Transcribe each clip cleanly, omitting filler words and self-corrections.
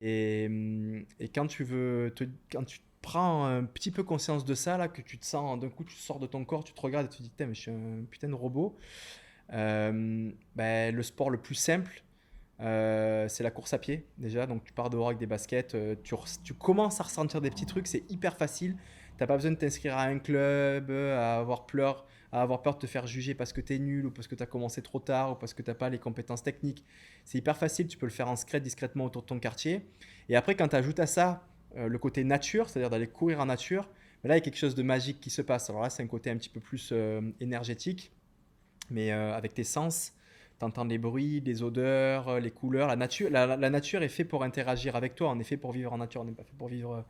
Et quand tu prends un petit peu conscience de ça, là, que tu te sens, d'un coup, tu sors de ton corps, tu te regardes et tu te dis, putain, mais je suis un putain de robot. Ben, le sport le plus simple, c'est la course à pied, déjà. Donc, tu pars dehors avec des baskets, tu commences à ressentir des petits trucs, c'est hyper facile. T'as pas besoin de t'inscrire à un club, à avoir peur de te faire juger parce que tu es nul ou parce que tu as commencé trop tard ou parce que tu n'as pas les compétences techniques. C'est hyper facile, tu peux le faire en secret discrètement autour de ton quartier. Et après, quand tu ajoutes à ça le côté nature, c'est-à-dire d'aller courir en nature, ben là, il y a quelque chose de magique qui se passe. Alors là, c'est un côté un petit peu plus énergétique, mais avec tes sens, tu entends les bruits, les odeurs, les couleurs. La nature est faite pour interagir avec toi, on est fait pour vivre en nature, on n'est pas fait pour vivre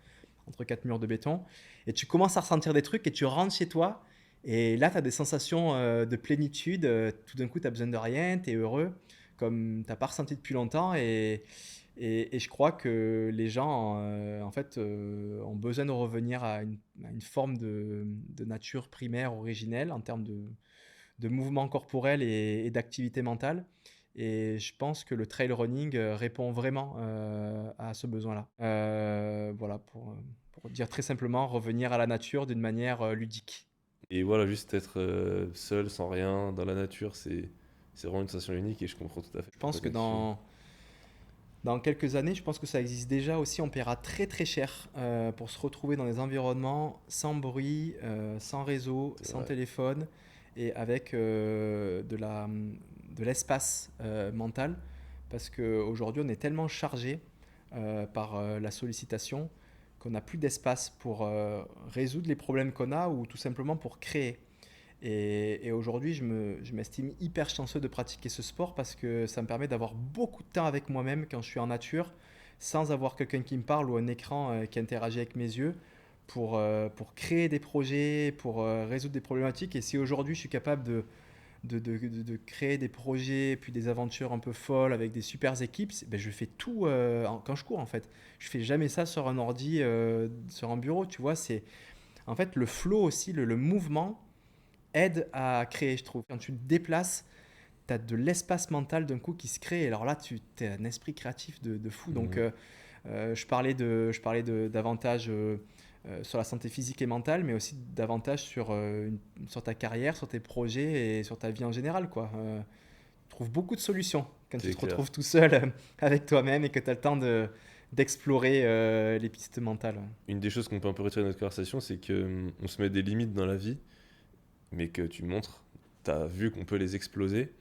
entre quatre murs de béton. Et tu commences à ressentir des trucs et tu rentres chez toi. Et là, tu as des sensations de plénitude. Tout d'un coup, tu n'as besoin de rien, tu es heureux, comme tu n'as pas ressenti depuis longtemps. Et je crois que les gens, en fait, ont besoin de revenir à une forme de nature primaire, originelle, en termes de mouvement corporel et d'activité mentale. Et je pense que le trail running répond vraiment à ce besoin-là. Voilà, pour dire très simplement, revenir à la nature d'une manière ludique. Et voilà, juste être seul, sans rien, dans la nature, c'est vraiment une sensation unique et je comprends tout à fait Je ta pense que connexion. dans quelques années, je pense que ça existe déjà aussi. On paiera très très cher pour se retrouver dans des environnements sans bruit, sans réseau, C'est sans vrai. téléphone et avec de l'espace mental. Parce qu'aujourd'hui, on est tellement chargé par la sollicitation qu'on n'a plus d'espace pour résoudre les problèmes qu'on a ou tout simplement pour créer. Et aujourd'hui, je m'estime hyper chanceux de pratiquer ce sport parce que ça me permet d'avoir beaucoup de temps avec moi-même quand je suis en nature, sans avoir quelqu'un qui me parle ou un écran qui interagit avec mes yeux pour créer des projets, pour résoudre des problématiques. Et si aujourd'hui je suis capable de créer des projets, puis des aventures un peu folles avec des super équipes, ben je fais tout quand je cours en fait. Je fais jamais ça sur un ordi, sur un bureau, tu vois. C'est en fait le flow aussi, le mouvement aide à créer, je trouve. Quand tu te déplaces, tu as de l'espace mental d'un coup qui se crée. Alors là, tu as un esprit créatif de fou. Donc, Mhm. davantage sur la santé physique et mentale, mais aussi davantage sur ta carrière, sur tes projets et sur ta vie en général, quoi. Tu trouves beaucoup de solutions quand tu C'est te clair. retrouves tout seul avec toi-même et que tu as le temps d'explorer les pistes mentales. Une des choses qu'on peut un peu retirer de notre conversation, c'est que on se met des limites dans la vie, mais que tu montres, t'as vu qu'on peut les exploser.